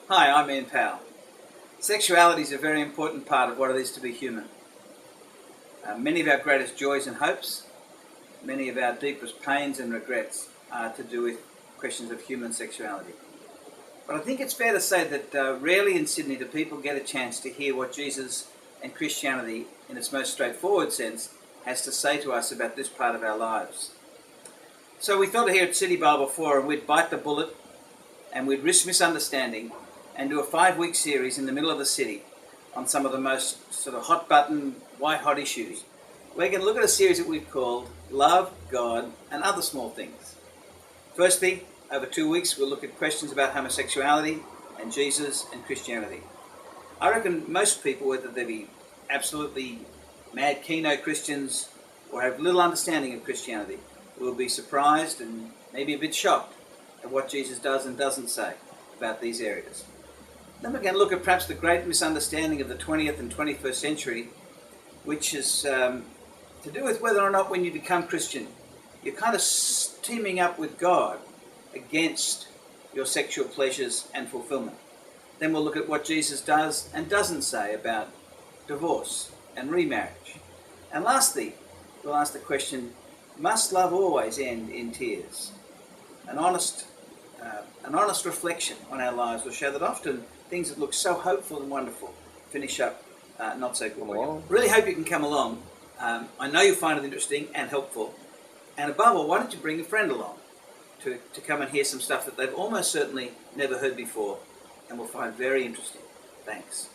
Hi, I'm Ian Powell. Sexuality is a very important part of what it is to be human. Many of our greatest joys and hopes, many of our deepest pains and regrets are to do with questions of human sexuality. But I think it's fair to say that rarely in Sydney do people get a chance to hear what Jesus and Christianity, in its most straightforward sense, has to say to us about this part of our lives. So we thought here at City Bible Forum we'd bite the bullet and we'd risk misunderstanding and do a 5-week series in the middle of the city on some of the most sort of hot button, white hot issues. We're going to look at a series that we've called Love, God and Other Small Things. Firstly, over 2 weeks we'll look at questions about homosexuality and Jesus and Christianity. I reckon most people, whether they be absolutely mad keno Christians or have little understanding of Christianity, will be surprised and maybe a bit shocked at what Jesus does and doesn't say about these areas. Then we're going to look at perhaps the great misunderstanding of the 20th and 21st century, which is to do with whether or not when you become Christian, you're kind of teaming up with God against your sexual pleasures and fulfillment. Then we'll look at what Jesus does and doesn't say about divorce and remarriage. And lastly, we'll ask the question, must love always end in tears? An honest reflection on our lives will show that often things that look so hopeful and wonderful finish up not so good. Really hope you can come along. I know you'll find it interesting and helpful. And above all, why don't you bring a friend along to come and hear some stuff that they've almost certainly never heard before and will find very interesting. Thanks.